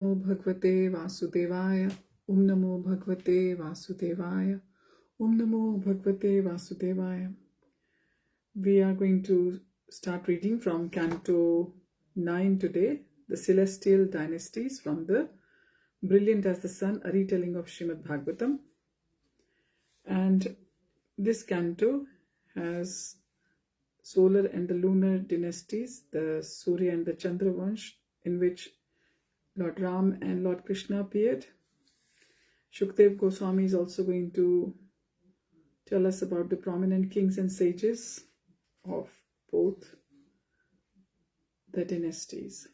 Namo Bhagavate Vasudevaya. Om Namo Bhagavate Vasudevaya. Om Namo Bhagavate Vasudevaya. We are going to start reading from Canto 9 today, the Celestial Dynasties from the Brilliant as the Sun, a retelling of Śrīmad-Bhāgavatam. And this canto has solar and the lunar dynasties, the Surya and the Chandra Vansh, in which Lord Ram and Lord Krishna appeared. Shukdev Goswami is also going to tell us about the prominent kings and sages of both the dynasties.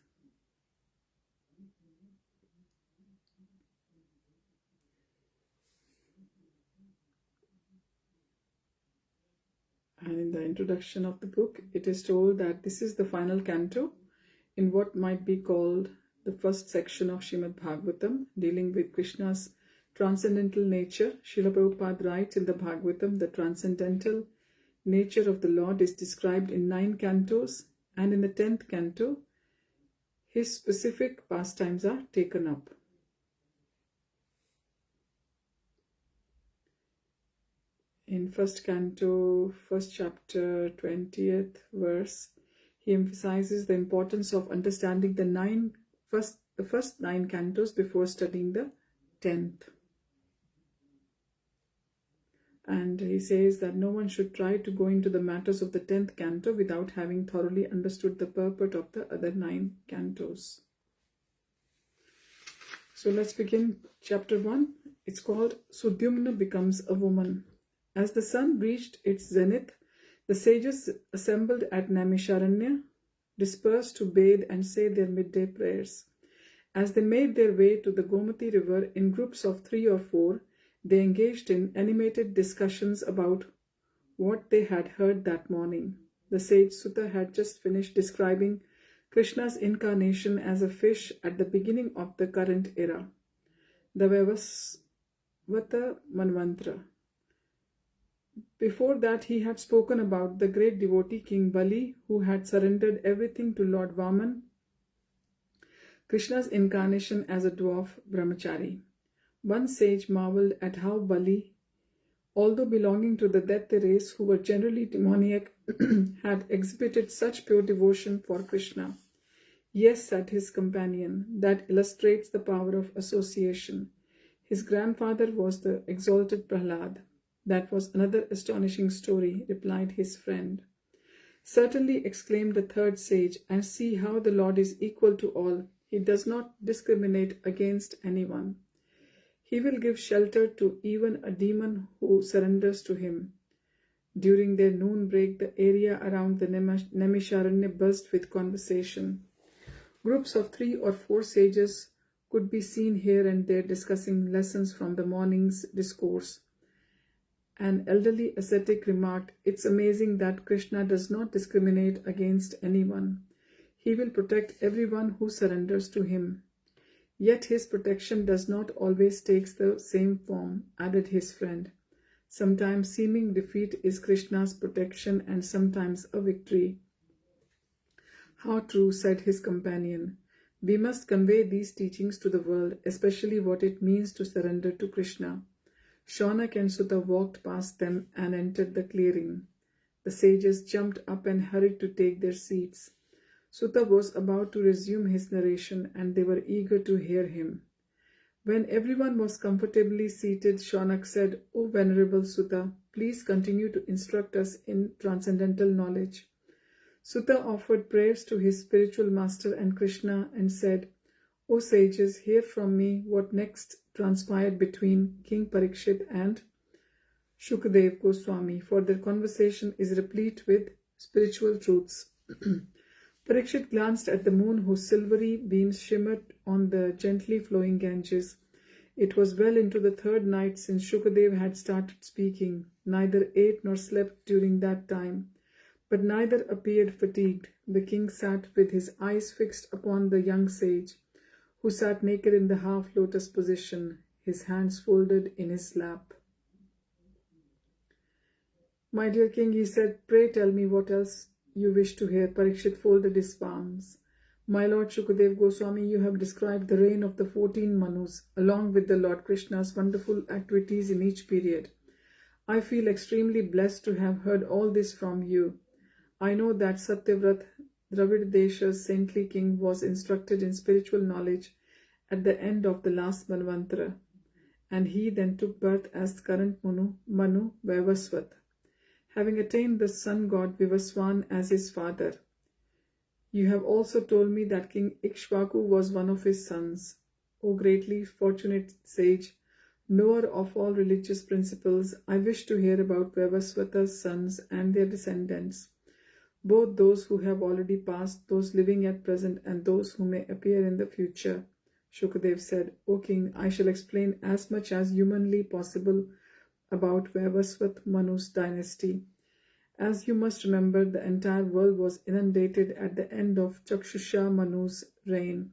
And in the introduction of the book, it is told that this is the final canto in what might be called the first section of Śrīmad-Bhāgavatam, dealing with Krishna's transcendental nature. Srila Prabhupada writes in the Bhagavatam, the transcendental nature of the Lord is described in 9 cantos, and in the 10th canto, his specific pastimes are taken up. In first canto, first chapter, 20th verse, he emphasizes the importance of understanding the first 9 cantos before studying the 10th. And he says that no one should try to go into the matters of the 10th canto without having thoroughly understood the purport of the other 9 cantos. So let's begin chapter 1. It's called Sudyumna Becomes a Woman. As the sun reached its zenith, the sages assembled at Naimisharanya, dispersed to bathe and say their midday prayers. As they made their way to the Gomati river in groups of 3 or 4, they engaged in animated discussions about what they had heard that morning. The sage Sutta had just finished describing Krishna's incarnation as a fish at the beginning of the current era, the Vaivasvata Manvantra. Before that, he had spoken about the great devotee King Bali, who had surrendered everything to Lord Vaman, Krishna's incarnation as a dwarf brahmachari. One sage marveled at how Bali, although belonging to the Daitya race who were generally demoniac, had exhibited such pure devotion for Krishna. Yes, said his companion, that illustrates the power of association. His grandfather was the exalted Prahlad. That was another astonishing story, replied his friend. Certainly, exclaimed the third sage, and see how the Lord is equal to all. He does not discriminate against anyone. He will give shelter to even a demon who surrenders to him. During their noon break, the area around the Naimisharanya buzzed with conversation. Groups of 3 or 4 sages could be seen here and there discussing lessons from the morning's discourse. An elderly ascetic remarked, "It's amazing that Krishna does not discriminate against anyone. He will protect everyone who surrenders to him. Yet his protection does not always take the same form," added his friend. "Sometimes seeming defeat is Krishna's protection and sometimes a victory." "How true," said his companion. "We must convey these teachings to the world, especially what it means to surrender to Krishna." Shaunak and Sutta walked past them and entered the clearing. The sages jumped up and hurried to take their seats. Sutta was about to resume his narration, and they were eager to hear him. When everyone was comfortably seated, Shaunak said, "O Venerable Sutta, please continue to instruct us in transcendental knowledge." Sutta offered prayers to his spiritual master and Krishna and said, "O sages, hear from me what next transpired between King Parikshit and Shukdev Goswami, for their conversation is replete with spiritual truths." Parikshit glanced at the moon whose silvery beams shimmered on the gently flowing Ganges. It was well into the 3rd night since Shukadev had started speaking. Neither ate nor slept during that time, but neither appeared fatigued. The king sat with his eyes fixed upon the young sage, who sat naked in the half-lotus position, his hands folded in his lap. "My dear king," he said, "pray tell me what else you wish to hear." Parikshit folded his palms. My Lord Shukadev Goswami, you have described the reign of the 14 Manus, along with the Lord Krishna's wonderful activities in each period. I feel extremely blessed to have heard all this from you. I know that Satyavrat, Dravid Desha's saintly king, was instructed in spiritual knowledge at the end of the last Manvantara, and he then took birth as current Manu Vaivasvat, having attained the sun god Vivaswan as his father. You have also told me that King Ikshvaku was one of his sons. O greatly fortunate sage, knower of all religious principles, I wish to hear about Vaivasvata's sons and their descendants, both those who have already passed, those living at present, and those who may appear in the future. Shukadev said, O king, I shall explain as much as humanly possible about Vaivasvat Manu's dynasty. As you must remember, the entire world was inundated at the end of Chakshusha Manu's reign.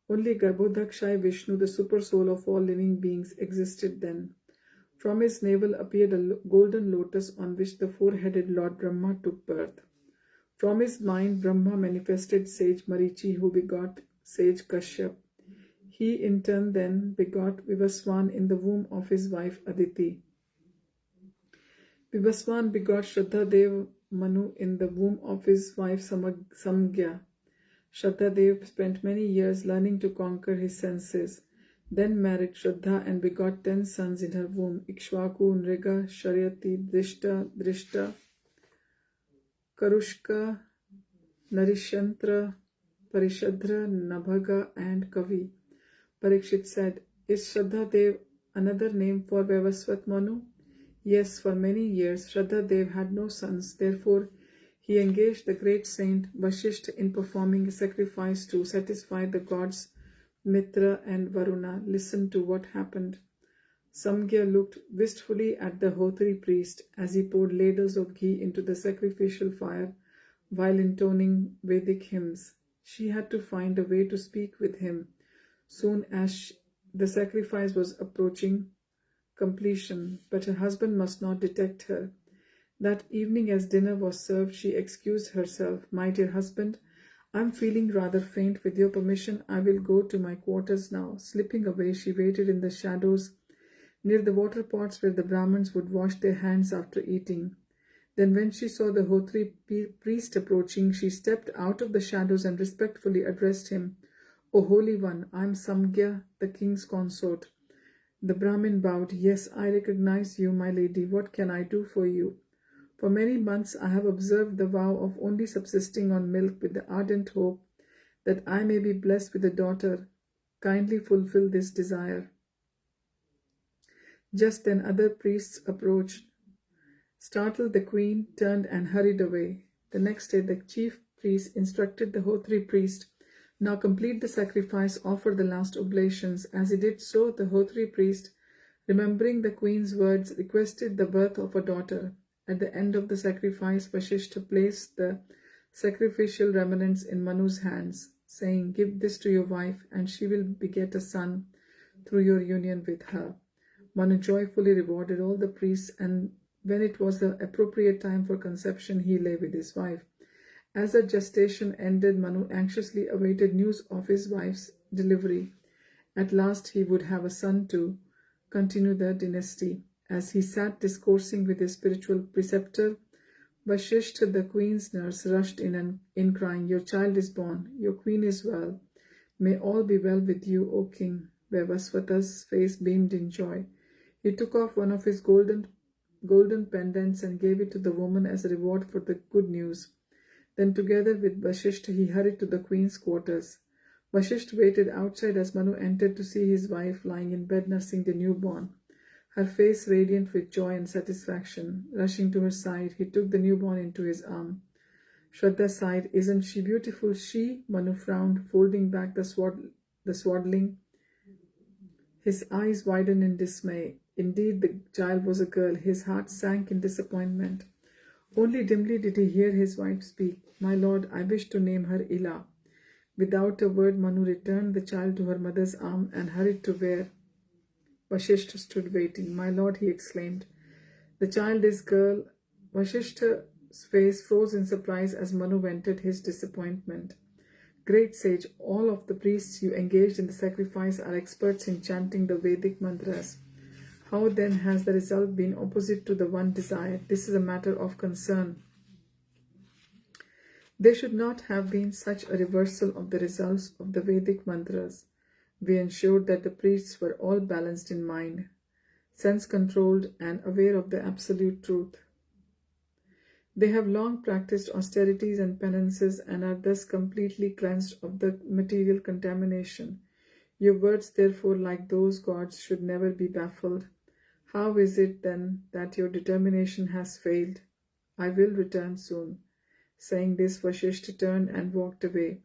Only Garbhodakshai Vishnu, the super soul of all living beings, existed then. From his navel appeared a golden lotus on which the four-headed Lord Brahma took birth. From his mind, Brahma manifested sage Marichi, who begot sage Kashyap. He in turn then begot Vivaswan in the womb of his wife Aditi. Vivaswan begot Shraddhadev Manu in the womb of his wife Samgya. Shraddhadev spent many years learning to conquer his senses, then married Shraddha and begot 10 sons in her womb: Ikshvaku, Nriga, Sharyati, Drishta, Karushka, Narishantra, Parishadra, Nabhaga, and Kavi. Parikshit said, Is Shraddhadev another name for Vaivasvat Manu? Yes, for many years Shraddhadev had no sons. Therefore, he engaged the great saint Vashishth in performing a sacrifice to satisfy the gods Mitra and Varuna. Listen to what happened. Samgya looked wistfully at the Hotri priest as he poured ladles of ghee into the sacrificial fire while intoning Vedic hymns. She had to find a way to speak with him. Soon as the sacrifice was approaching completion, but her husband must not detect her. That evening, as dinner was served, she excused herself. My dear husband, I am feeling rather faint. With your permission, I will go to my quarters now. Slipping away, she waited in the shadows near the water pots where the Brahmins would wash their hands after eating. Then when she saw the Hotri priest approaching, she stepped out of the shadows and respectfully addressed him. O Holy One, I am Samgya, the king's consort. The Brahmin bowed. Yes, I recognize you, my lady. What can I do for you? For many months I have observed the vow of only subsisting on milk with the ardent hope that I may be blessed with a daughter. Kindly fulfill this desire. Just then other priests approached. Startled, the queen turned and hurried away. The next day the chief priest instructed the Hotri priest, Now complete the sacrifice, offer the last oblations. As he did so, the Hotri priest, remembering the queen's words, requested the birth of a daughter. At the end of the sacrifice, Vashishta placed the sacrificial remnants in Manu's hands, saying, Give this to your wife, and she will beget a son through your union with her. Manu joyfully rewarded all the priests, and when it was the appropriate time for conception, he lay with his wife. As her gestation ended, Manu anxiously awaited news of his wife's delivery. At last he would have a son to continue the dynasty. As he sat discoursing with his spiritual preceptor, Vashishta, the queen's nurse, rushed in crying, Your child is born, your queen is well. May all be well with you, O king. Vaivasvata's face beamed in joy. He took off one of his golden pendants and gave it to the woman as a reward for the good news. Then together with Vashishta, he hurried to the queen's quarters. Vashishta waited outside as Manu entered to see his wife lying in bed nursing the newborn, her face radiant with joy and satisfaction. Rushing to her side, he took the newborn into his arm. Shraddha sighed, Isn't she beautiful? She? Manu frowned, folding back the swaddling. His eyes widened in dismay. Indeed, the child was a girl. His heart sank in disappointment. Only dimly did he hear his wife speak. My lord, I wish to name her Ila. Without a word, Manu returned the child to her mother's arm and hurried to where Vashishta stood waiting. My lord, he exclaimed, the child is girl. Vashishta's face froze in surprise as Manu vented his disappointment. Great sage, all of the priests you engaged in the sacrifice are experts in chanting the Vedic mantras. How then has the result been opposite to the one desired? This is a matter of concern. There should not have been such a reversal of the results of the Vedic mantras. We ensured that the priests were all balanced in mind, sense-controlled, and aware of the absolute truth. They have long practiced austerities and penances and are thus completely cleansed of the material contamination. Your words, therefore, like those gods, should never be baffled. How is it, then, that your determination has failed? I will return soon. Saying this, Vasishtha turned and walked away.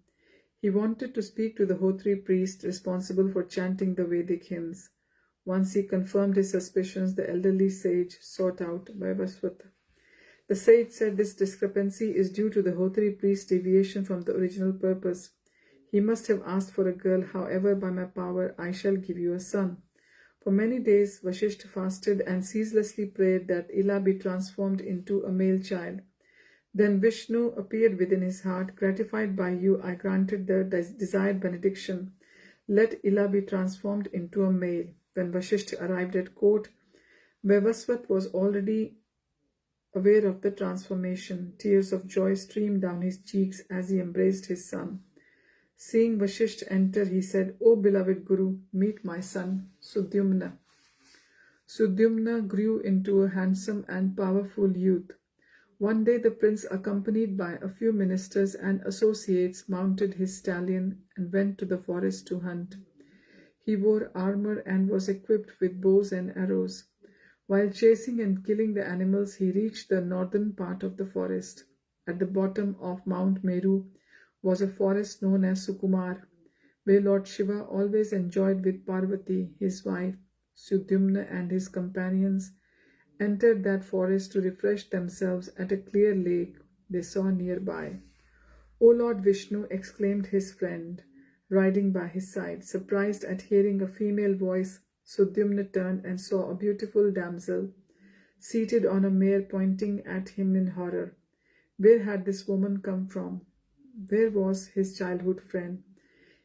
He wanted to speak to the Hotri priest responsible for chanting the Vedic hymns. Once he confirmed his suspicions, the elderly sage sought out Vaivasvata. The sage said this discrepancy is due to the Hotri priest's deviation from the original purpose. He must have asked for a girl, however, by my power I shall give you a son. For many days Vasishtha fasted and ceaselessly prayed that Ila be transformed into a male child. Then Vishnu appeared within his heart. Gratified by you, I granted the desired benediction. Let Ila be transformed into a male. When Vasishtha arrived at court, Vaivasvat was already aware of the transformation. Tears of joy streamed down his cheeks as he embraced his son. Seeing Vasishtha enter, he said, O beloved Guru, meet my son, Sudyumna. Sudyumna grew into a handsome and powerful youth. One day the prince, accompanied by a few ministers and associates, mounted his stallion and went to the forest to hunt. He wore armor and was equipped with bows and arrows. While chasing and killing the animals, he reached the northern part of the forest. At the bottom of Mount Meru was a forest known as Sukumar, where Lord Shiva always enjoyed with Parvati, his wife. Sudyumna and his companions entered that forest to refresh themselves at a clear lake they saw nearby. O Lord Vishnu, exclaimed his friend, riding by his side. Surprised at hearing a female voice, Sudyumna turned and saw a beautiful damsel seated on a mare pointing at him in horror. Where had this woman come from? Where was his childhood friend?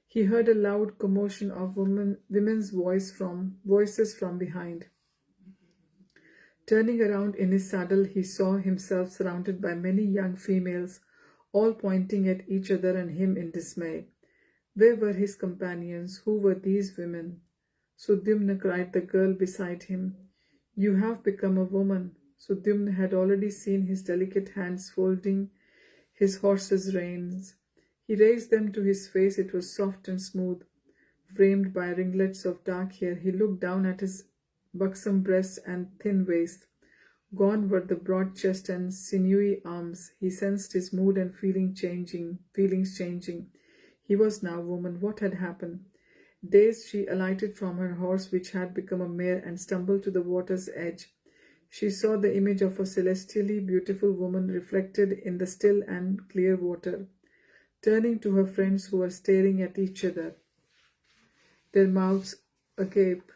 He heard a loud commotion of women's voices from behind. Turning around in his saddle, he saw himself surrounded by many young females, all pointing at each other and him in dismay. Where were his companions? Who were these women? Sudyumna, cried the girl beside him. You have become a woman. Sudyumna had already seen his delicate hands folding his horse's reins. He raised them to his face. It was soft and smooth, framed by ringlets of dark hair. He looked down at his buxom breasts and thin waist. Gone were the broad chest and sinewy arms. He sensed his mood and feelings changing. He was now woman. What had happened? Dazed, she alighted from her horse, which had become a mare, and stumbled to the water's edge. She saw the image of a celestially beautiful woman reflected in the still and clear water. Turning to her friends who were staring at each other, their mouths agape,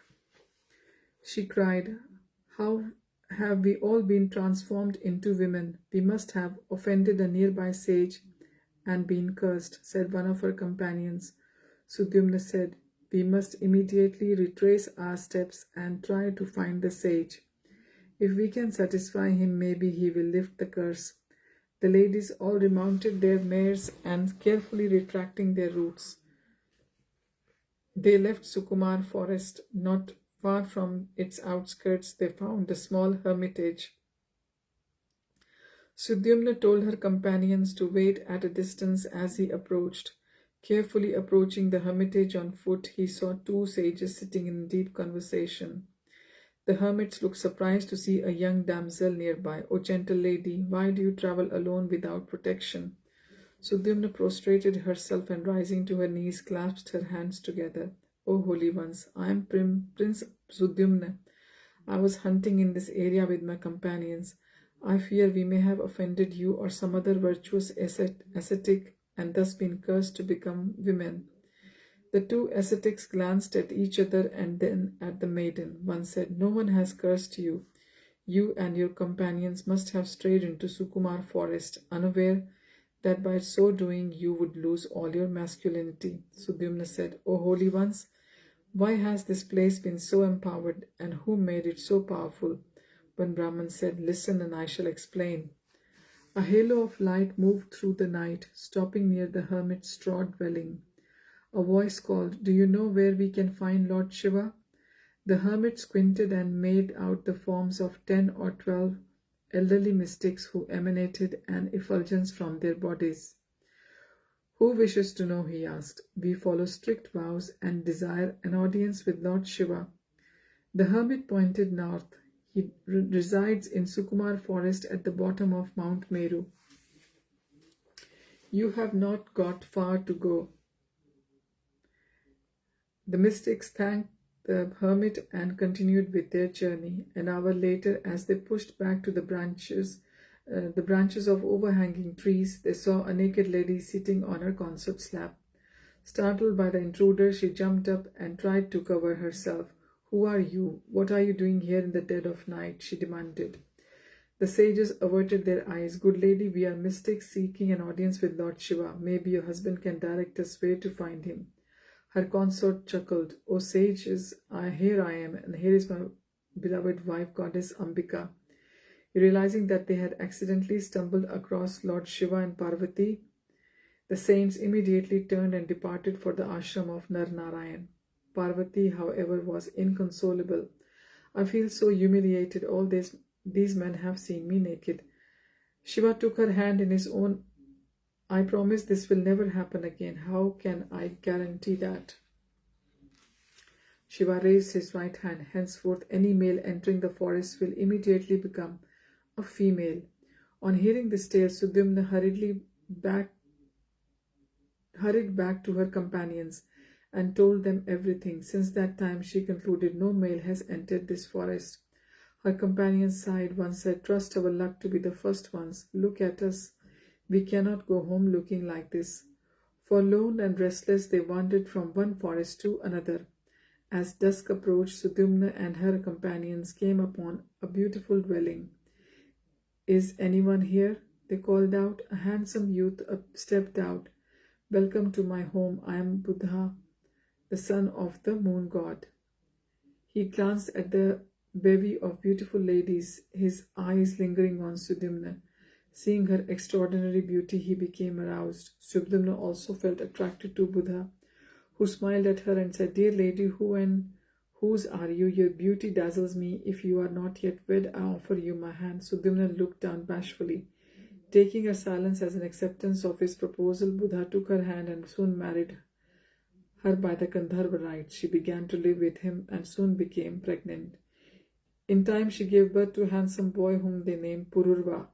she cried, How have we all been transformed into women? We must have offended a nearby sage and been cursed, said one of her companions. Sudyumna said, We must immediately retrace our steps and try to find the sage. If we can satisfy him, maybe he will lift the curse. The ladies all remounted their mares and, carefully retracting their routes, they left Sukumar forest. Not far from its outskirts, they found a small hermitage. Sudyumna told her companions to wait at a distance as he approached. Carefully approaching the hermitage on foot, he saw two sages sitting in deep conversation. The hermits looked surprised to see a young damsel nearby. O gentle lady, why do you travel alone without protection? Sudyumna prostrated herself and, rising to her knees, clasped her hands together. O holy ones, I am Prince Sudyumna. I was hunting in this area with my companions. I fear we may have offended you or some other virtuous ascetic and thus been cursed to become women. The two ascetics glanced at each other and then at the maiden. One said, No one has cursed you. You and your companions must have strayed into Sukumar forest, unaware that by so doing you would lose all your masculinity. Sudyumna said, O holy ones, why has this place been so empowered, and who made it so powerful? One Brahman said, Listen and I shall explain. A halo of light moved through the night, stopping near the hermit's straw dwelling. A voice called, Do you know where we can find Lord Shiva? The hermit squinted and made out the forms of 10 or 12 elderly mystics who emanated an effulgence from their bodies. Who wishes to know, he asked. We follow strict vows and desire an audience with Lord Shiva. The hermit pointed north. He resides in Sukumar forest at the bottom of Mount Meru. You have not got far to go. The mystics thanked the hermit and continued with their journey. An hour later, as they pushed back to the branches of overhanging trees, they saw a naked lady sitting on her consort slab. Startled by the intruder, she jumped up and tried to cover herself. Who are you? What are you doing here in the dead of night? She demanded. The sages averted their eyes. Good lady, we are mystics seeking an audience with Lord Shiva. Maybe your husband can direct us where to find him. Her consort chuckled. O sages, here I am, and here is my beloved wife, goddess Ambika. Realizing that they had accidentally stumbled across Lord Shiva and Parvati, the saints immediately turned and departed for the ashram of Nar Narayan. Parvati, however, was inconsolable. I feel so humiliated. All these men have seen me naked. Shiva took her hand in his own. I promise this will never happen again. How can I guarantee that? Shiva raised his right hand. Henceforth, any male entering the forest will immediately become a female. On hearing this tale, Sudyumna hurried back to her companions and told them everything. Since that time, she concluded, no male has entered this forest. Her companions sighed. One said, Trust our luck to be the first ones. Look at us. We cannot go home looking like this. Forlorn and restless, they wandered from one forest to another. As dusk approached, Sudyumna and her companions came upon a beautiful dwelling. Is anyone here? They called out. A handsome youth stepped out. Welcome to my home. I am Buddha, the son of the moon god. He glanced at the bevy of beautiful ladies, his eyes lingering on Sudyumna. Seeing her extraordinary beauty, he became aroused. Sudyumna also felt attracted to Buddha, who smiled at her and said, Dear lady, who and whose are you? Your beauty dazzles me. If you are not yet wed, I offer you my hand. Sudyumna looked down bashfully. Taking her silence as an acceptance of his proposal, Buddha took her hand and soon married her by the Gandharva rite. She began to live with him and soon became pregnant. In time, she gave birth to a handsome boy whom they named Pururva.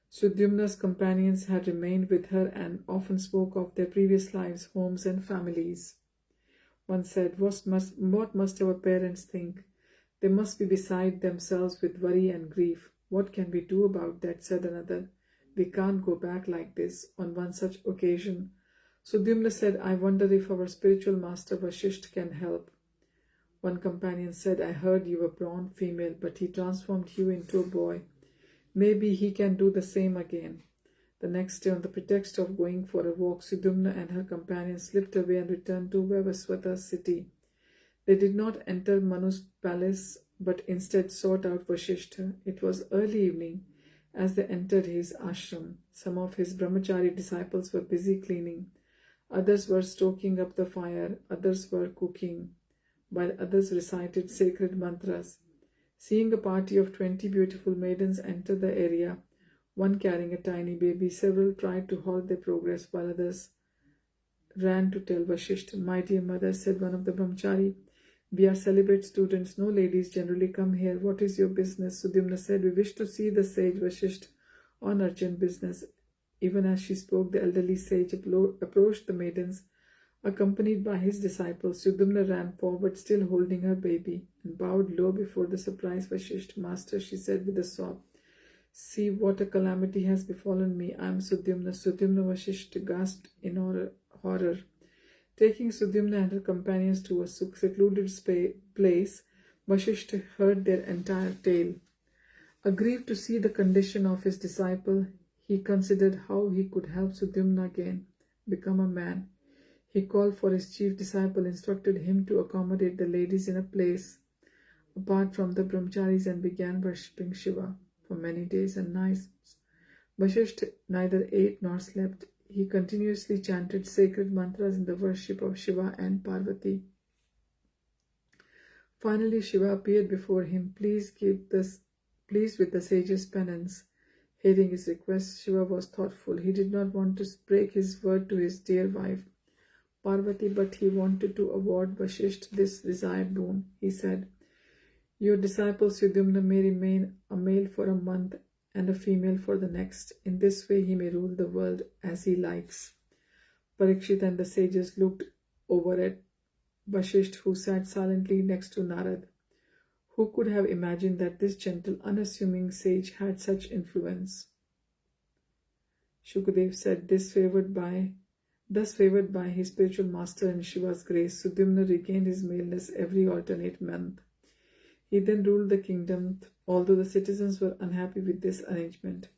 Sudyumna's companions had remained with her and often spoke of their previous lives, homes, and families. One said, What must our parents think? They must be beside themselves with worry and grief. What can we do about that? Said another. We can't go back like this. On one such occasion, Sudyumna said, I wonder if our spiritual master Vashisht can help. One companion said, I heard you were born female, but he transformed you into a boy. Maybe he can do the same again. The next day, on the pretext of going for a walk, Sudyumna and her companions slipped away and returned to Vavaswata's city. They did not enter Manu's palace, but instead sought out Vashishtha. It was early evening as they entered his ashram. Some of his brahmachari disciples were busy cleaning. Others were stoking up the fire. Others were cooking, while others recited sacred mantras. Seeing a party of 20 beautiful maidens enter the area, one carrying a tiny baby, several tried to halt their progress, while others ran to tell Vashishtha. My dear mother, said one of the brahmachari, we are celibate students. No ladies generally come here. What is your business? Sudyumna said, we wish to see the sage Vashishtha on urgent business. Even as she spoke, the elderly sage approached the maidens, accompanied by his disciples. Sudyumna ran forward, still holding her baby, and bowed low before the surprised Vashishtha. Master, she said with a sob, see what a calamity has befallen me. I am Sudyumna. Sudyumna, Vashishtha gasped in horror. Taking Sudyumna and her companions to a secluded place, Vashishtha heard their entire tale. Aggrieved to see the condition of his disciple, He considered how he could help Sudyumna again become a man. He called for his chief disciple, instructed him to accommodate the ladies in a place apart from the brahmacharis, and began worshipping Shiva for many days and nights. Vasishtha neither ate nor slept. He continuously chanted sacred mantras in the worship of Shiva and Parvati. Finally, Shiva appeared before him, pleased with the sage's penance. Hearing his request, Shiva was thoughtful. He did not want to break his word to his dear wife, Parvati, but he wanted to award Vasishtha this desired boon. He said, "Your disciple Sudyumna may remain a male for a month and a female for the next. In this way he may rule the world as he likes." Parikshit and the sages looked over at Vasishtha, who sat silently next to Narad. Who could have imagined that this gentle, unassuming sage had such influence? Shukadev said, thus favored by his spiritual master and Shiva's grace, Sudyumna regained his maleness every alternate month. He then ruled the kingdom, although the citizens were unhappy with this arrangement.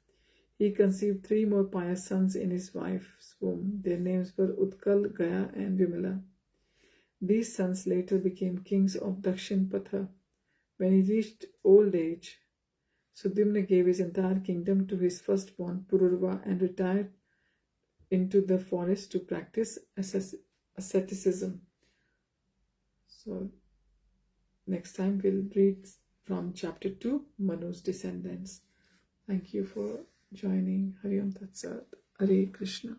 He conceived 3 more pious sons in his wife's womb. Their names were Utkal, Gaya, and Vimala. These sons later became kings of Dakshin Patha. When he reached old age, Sudyumna gave his entire kingdom to his firstborn Pururva and retired into the forest to practice asceticism. So, next time we'll read from chapter 2, Manu's descendants. Thank you for joining. Hari Om Tat Sat. Hare Krishna.